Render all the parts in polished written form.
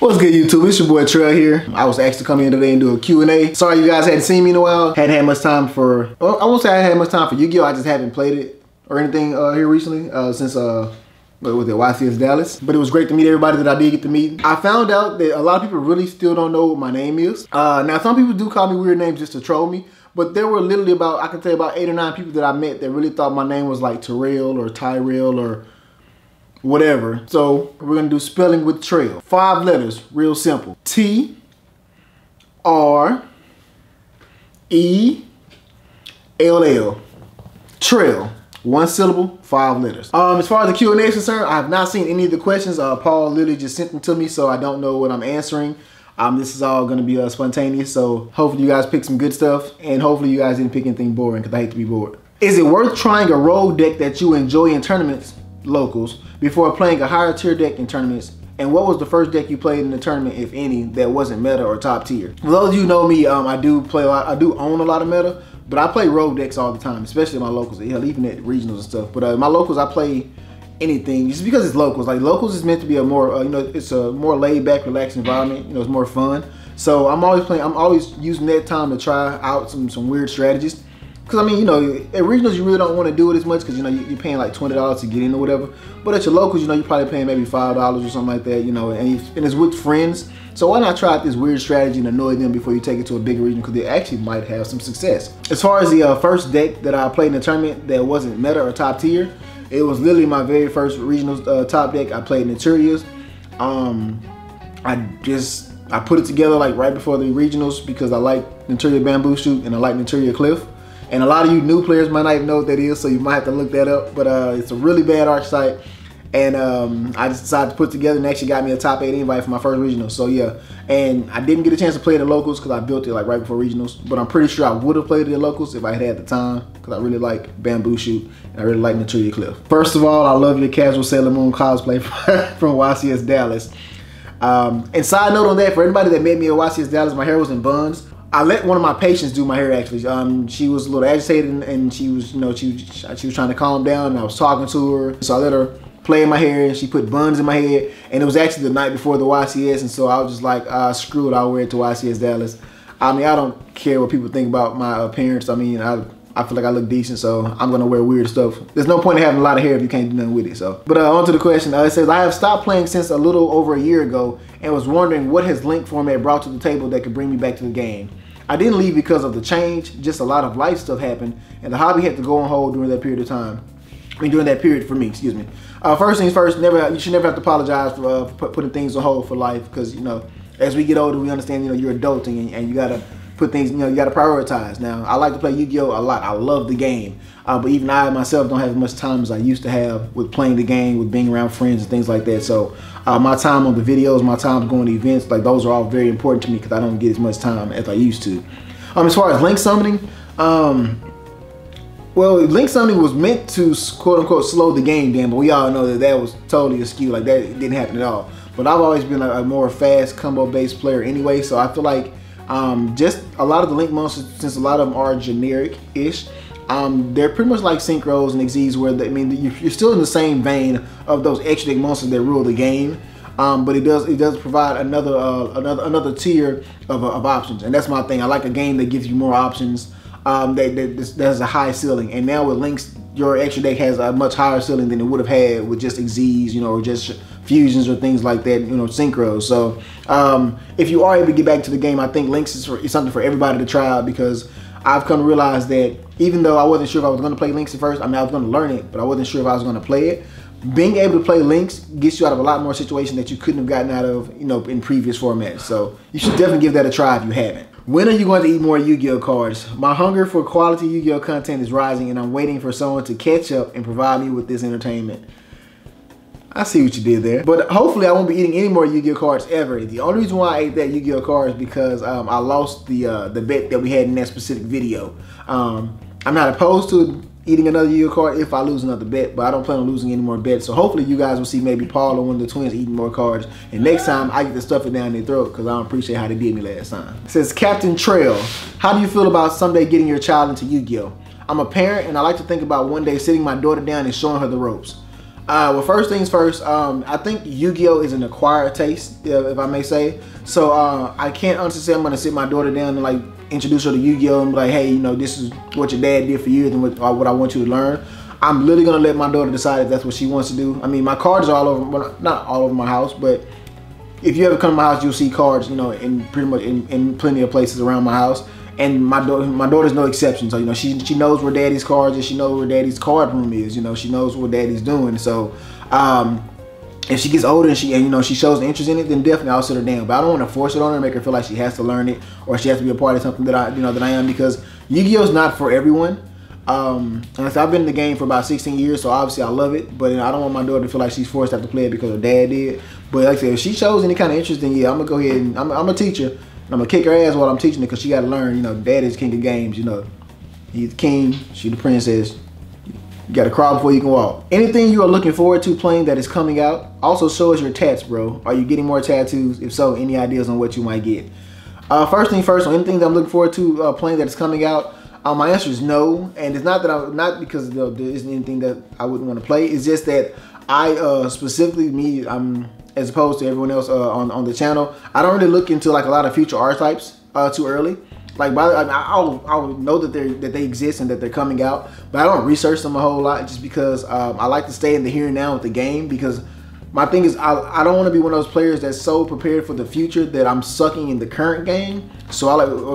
What's good, YouTube? It's your boy Trell here. I was asked to come in today and do a Q&A. Sorry you guys hadn't seen me in a while. Hadn't had much time for, well, I won't say I had much time for Yu-Gi-Oh! I just haven't played it or anything here recently since, what was it, YCS Dallas. But it was great to meet everybody that I did get to meet. I found out that a lot of people really still don't know what my name is. Now, some people do call me weird names just to troll me. But there were literally about, I can tell you about 8 or 9 people that I met that really thought my name was like Terrell or Tyrell or whatever. So we're gonna do spelling with Trell. 5 letters, real simple. T-R-E-L-L. Trell. 1 syllable, 5 letters. As far as the Q&A is concerned, I have not seen any of the questions. Paul literally just sent them to me, so I don't know what I'm answering. This is all gonna be spontaneous, so hopefully you guys pick some good stuff, and hopefully you guys didn't pick anything boring, because I hate to be bored. Is it worth trying a rogue deck that you enjoy in tournaments, locals, before playing a higher tier deck in tournaments? And what was the first deck you played in the tournament, if any, that wasn't meta or top tier? For those of you who know me, I do play a lot. I do own a lot of meta, but I play rogue decks all the time, especially my locals. Hell, even at regionals and stuff. But my locals, I play anything just because it's locals. Like locals is meant to be a more, you know, it's a more laid back, relaxed environment. You know, it's more fun. So I'm always playing. I'm always using that time to try out some weird strategies. Because, I mean, you know, at regionals, you really don't want to do it as much because, you know, you're paying like $20 to get in or whatever. But at your locals, you know, you're probably paying maybe $5 or something like that, you know, and it's with friends. So why not try out this weird strategy and annoy them before you take it to a bigger region, because they actually might have some success. As far as the first deck that I played in the tournament that wasn't meta or top tier, it was literally my very first regional top deck. I played Naturias. I put it together like right before the regionals because I like Naturia Bamboo Shoot and I like Naturia Cliff. And a lot of you new players might not even know what that is, so you might have to look that up. But it's a really bad archetype. And I just decided to put it together and actually got me a top 8 invite for my first regional. So yeah, and I didn't get a chance to play it at locals because I built it like right before regionals. But I'm pretty sure I would have played it at locals if I had the time, because I really like Bamboo Shoot and I really like Naturia Cliff. First of all, I love your casual Sailor Moon cosplay from YCS Dallas. And side note on that, for anybody that met me at YCS Dallas, my hair was in buns. I let one of my patients do my hair actually. She was a little agitated and she was, you know, she was trying to calm down, and I was talking to her. So I let her play in my hair and she put buns in my head. And it was actually the night before the YCS, and so I was just like, screw it, I'll wear it to YCS Dallas. I mean, I don't care what people think about my appearance. I mean, I feel like I look decent, so I'm gonna wear weird stuff. There's no point in having a lot of hair if you can't do nothing with it. So, but on to the question. It says, I have stopped playing since a little over a year ago and was wondering what has Link format brought to the table that could bring me back to the game. I didn't leave because of the change, just a lot of life stuff happened, and the hobby had to go on hold during that period of time. I mean, during that period for me, excuse me. First things first, you should never have to apologize for putting things on hold for life, because, you know, as we get older, we understand, you know, you're adulting and you gotta put things, you know, you gotta prioritize. Now, I like to play Yu-Gi-Oh! A lot. I love the game. But even I myself don't have as much time as I used to have with playing the game, with being around friends and things like that. So my time on the videos, my time going to events, like those are all very important to me because I don't get as much time as I used to. As far as Link summoning, well, Link summoning was meant to quote unquote slow the game down, but we all know that that was totally askew. Like that didn't happen at all. But I've always been a more fast combo based player anyway, so I feel like just a lot of the Link monsters, since a lot of them are generic-ish, they're pretty much like Synchros and Xyz, where I mean you're still in the same vein of those extra deck monsters that rule the game, but it does provide another tier of options, and that's my thing. I like a game that gives you more options, that has a high ceiling. And now with Links, your extra deck has a much higher ceiling than it would have had with just Xyz, you know, or just fusions or things like that, you know, Synchros. So if you are able to get back to the game, I think Links is something for everybody to try out, because I've come to realize that even though I wasn't sure if I was going to play Links at first, I mean, I was going to learn it, but I wasn't sure if I was going to play it. Being able to play Links gets you out of a lot more situations that you couldn't have gotten out of, you know, in previous formats. So you should definitely give that a try if you haven't. When are you going to eat more Yu-Gi-Oh cards? My hunger for quality Yu-Gi-Oh content is rising, and I'm waiting for someone to catch up and provide me with this entertainment. I see what you did there. But hopefully I won't be eating any more Yu-Gi-Oh cards ever. The only reason why I ate that Yu-Gi-Oh card is because I lost the bet that we had in that specific video. I'm not opposed to eating another Yu-Gi-Oh card if I lose another bet, but I don't plan on losing any more bets. So hopefully you guys will see maybe Paul or one of the twins eating more cards, and next time I get to stuff it down their throat, because I don't appreciate how they did me last time. It says, Captain Trell, how do you feel about someday getting your child into Yu-Gi-Oh? I'm a parent, and I like to think about one day sitting my daughter down and showing her the ropes. Well, first things first, I think Yu-Gi-Oh! Is an acquired taste, if I may say. So I can't honestly say I'm going to sit my daughter down and like introduce her to Yu-Gi-Oh! And be like, hey, you know, this is what your dad did for you and what I want you to learn. I'm literally going to let my daughter decide if that's what she wants to do. I mean, my cards are all over, well, not all over my house, but if you ever come to my house, you'll see cards, you know, in pretty much in plenty of places around my house. And my daughter's no exception. So, you know, she knows where daddy's cards is. She knows where daddy's card room is. You know, she knows what daddy's doing. So, if she gets older and you know, she shows interest in it, then definitely I'll sit her down. But I don't want to force it on her and make her feel like she has to learn it or she has to be a part of something that I am, because Yu-Gi-Oh! Is not for everyone. And I've been in the game for about 16 years, so obviously I love it. But I don't want my daughter to feel like she's forced to have to play it because her dad did. But like I said, if she shows any kind of interest, then yeah, I'm gonna go ahead and I'm a teacher. I'm gonna kick her ass while I'm teaching it, because she gotta learn, you know, dad is king of games, you know. He's the king, she the princess. You gotta crawl before you can walk. Anything you are looking forward to playing that is coming out, also show us your tats, bro. Are you getting more tattoos? If so, any ideas on what you might get? First thing first, on anything that I'm looking forward to playing that is coming out, my answer is no. And it's not that not because there isn't anything that I wouldn't want to play. It's just that I specifically as opposed to everyone else on the channel, I don't really look into like a lot of future archetypes too early. Like I'll know that they exist and that they're coming out, but I don't research them a whole lot, just because I like to stay in the here and now with the game. Because my thing is, I don't want to be one of those players that's so prepared for the future that I'm sucking in the current game. So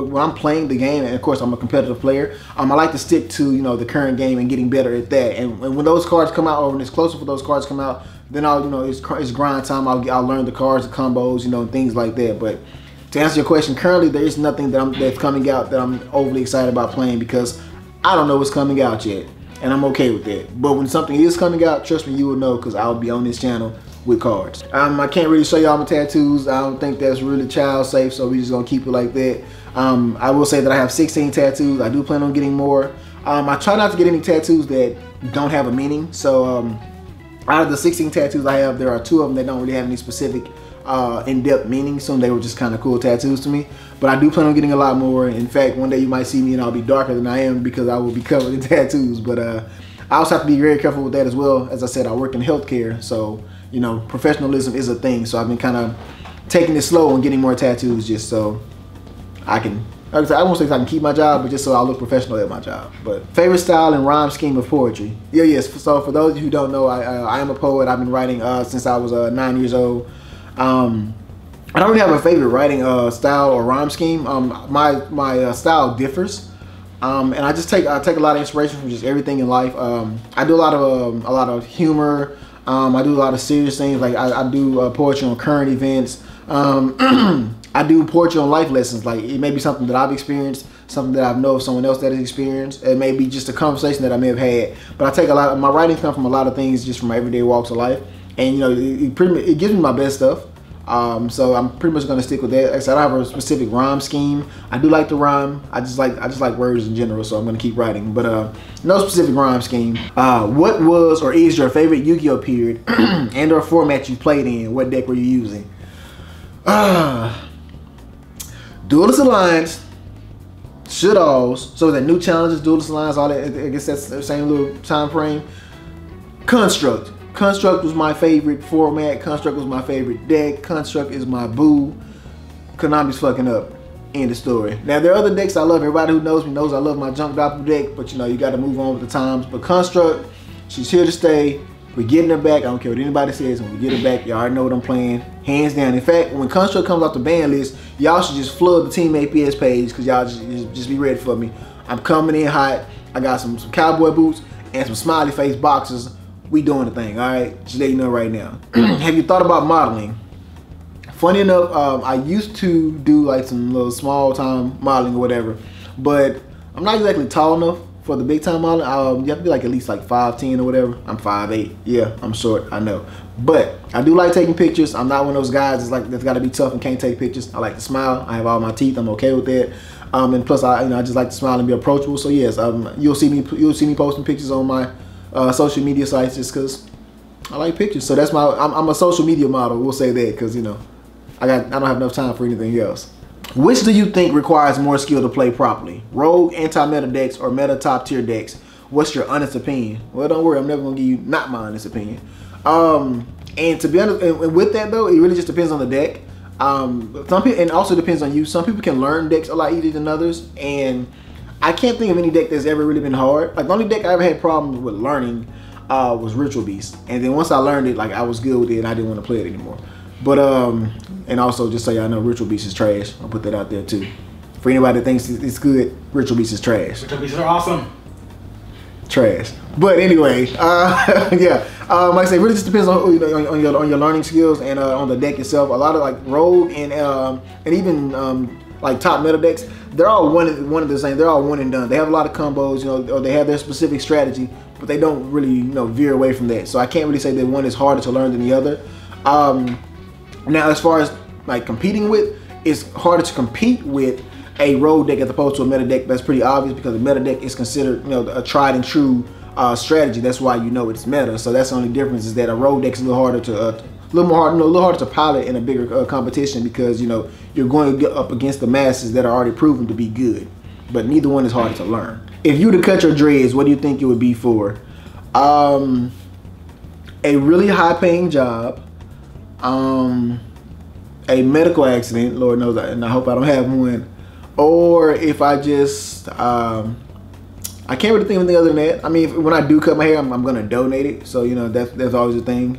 when I'm playing the game, and of course I'm a competitive player, I like to stick to, you know, the current game and getting better at that. And when those cards come out, or when it's closer for those cards to come out, then I'll, you know, it's grind time. I'll learn the cards, the combos, you know, and things like that. But to answer your question, currently there is nothing that's coming out that I'm overly excited about playing, because I don't know what's coming out yet, and I'm okay with that. But when something is coming out, trust me, you will know, because I'll be on this channel with cards. I can't really show y'all my tattoos. I don't think that's really child safe, so we're just gonna keep it like that. I will say that I have 16 tattoos. I do plan on getting more. I try not to get any tattoos that don't have a meaning. So out of the 16 tattoos I have, there are 2 of them that don't really have any specific in-depth meaning. Some they were just kind of cool tattoos to me. But I do plan on getting a lot more. In fact, one day you might see me and I'll be darker than I am, because I will be covered in tattoos. But I also have to be very careful with that as well. As I said, I work in healthcare, so you know, professionalism is a thing. So I've been kind of taking it slow and getting more tattoos, just so I can, like I said, I won't say I can keep my job, but just so I look professional at my job. But favorite style and rhyme scheme of poetry? Yes. So for those of you who don't know, I am a poet. I've been writing since I was 9 years old. I don't really have a favorite writing style or rhyme scheme. My style differs, and I take a lot of inspiration from just everything in life. I do a lot of humor. I do a lot of serious things. Like I do poetry on current events. I do poetry on life lessons. Like it may be something that I've experienced, something that I know of someone else that has experienced. It may be just a conversation that I may have had. But I take a lot of my writings come from a lot of things just from my everyday walks of life. And you know, it gives me my best stuff. So I'm pretty much gonna stick with that. Like I said, I don't have a specific rhyme scheme. I do like to rhyme. I just like words in general, so I'm gonna keep writing. But no specific rhyme scheme. What was or is your favorite Yu-Gi-Oh period and or format you played in? What deck were you using? Duelist Alliance, Should-Alls. So that new challenges, Duelist Alliance, all that. I guess that's the same little time frame. Construct. Construct was my favorite format. Construct was my favorite deck. Construct is my boo. Konami's fucking up. End of story. Now there are other decks I love. Everybody who knows me knows I love my junk doppel deck, but you know, you got to move on with the times. But Construct, she's here to stay. We're getting her back. I don't care what anybody says. When we get her back, y'all already know what I'm playing. Hands down. In fact, when Construct comes off the ban list, y'all should just flood the Team APS page, because y'all just be ready for me. I'm coming in hot. I got some cowboy boots and some smiley face boxers. We doing the thing, all right? Just let you know right now. Have you thought about modeling? Funny enough, I used to do like some little small time modeling or whatever, but I'm not exactly tall enough for the big time modeling. You have to be like at least like 5'10" or whatever. I'm 5'8". Yeah, I'm short, I know. But I do like taking pictures. I'm not one of those guys that's got to be tough and can't take pictures. I like to smile. I have all my teeth. I'm okay with that. And plus, I just like to smile and be approachable. So yes, you'll see me posting pictures on my social media sites just because I like pictures. So that's I'm a social media model. We'll say that, because you know I don't have enough time for anything else. Which do you think requires more skill to play properly? Rogue anti-meta decks or meta top tier decks? what's your honest opinion? Well, don't worry, I'm never gonna give you not my honest opinion. And to be honest, and with that though, it really just depends on the deck. Some people, and also depends on you. Some people can learn decks a lot easier than others, and I can't think of any deck that's ever really been hard. Like the only deck I ever had problems with learning was Ritual Beast, and then once I learned it, like I was good with it, and I didn't want to play it anymore. But and also just so y'all know, Ritual Beast is trash. I'll put that out there too. For anybody that thinks it's good, Ritual Beast is trash. Ritual Beasts are awesome. Trash. But anyway, yeah. Like I say, it really just depends on on your learning skills and on the deck itself. A lot of like Rogue and even like top meta decks, they're all one of the same. They're all one and done. They have a lot of combos, or they have their specific strategy, but they don't really veer away from that. So I can't really say that one is harder to learn than the other. Now as far as like competing with, it's harder to compete with a rogue deck as opposed to a meta deck. That's pretty obvious because the meta deck is considered a tried and true strategy. That's why it's meta. So that's the only difference, is that a rogue deck is a little harder to a little harder to pilot in a bigger competition, because you're going to get up against the masses that are already proven to be good. But neither one is harder to learn. If you were to cut your dreads, what do you think it would be for? A really high paying job, a medical accident, Lord knows, and I hope I don't have one. Or if I just, I can't really think of anything other than that. I mean, when I do cut my hair, I'm gonna donate it. So that's always a thing.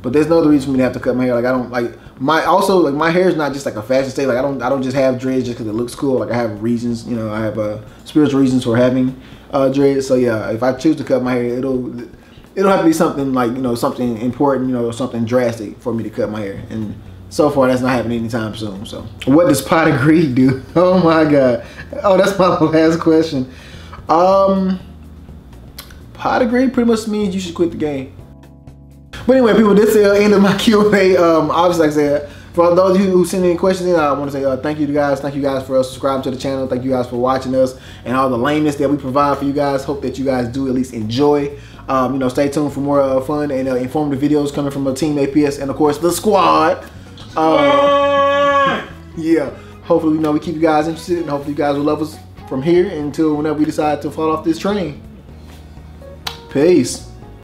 But there's no other reason for me to have to cut my hair. Like I don't like my hair is not just like a fashion statement. Like I don't just have dreads just because it looks cool. Like I have reasons. I have spiritual reasons for having dreads. So yeah, if I choose to cut my hair, it'll have to be something like something important, or something drastic for me to cut my hair. And so far, that's not happening anytime soon. So, what does pot of greed do? Oh my God! Oh, that's my last question. Pot of greed pretty much means you should quit the game. But anyway, people, this is the end of my Q&A. Obviously, like I said, for those of you who send any questions in, I want to say thank you to guys. Thank you guys for subscribing to the channel. Thank you guys for watching us and all the lameness that we provide for you guys. Hope that you guys do at least enjoy. Stay tuned for more fun and informative videos coming from Team APS and of course the squad. Yeah, hopefully we keep you guys interested, and hopefully you guys will love us from here until whenever we decide to fall off this train. Peace.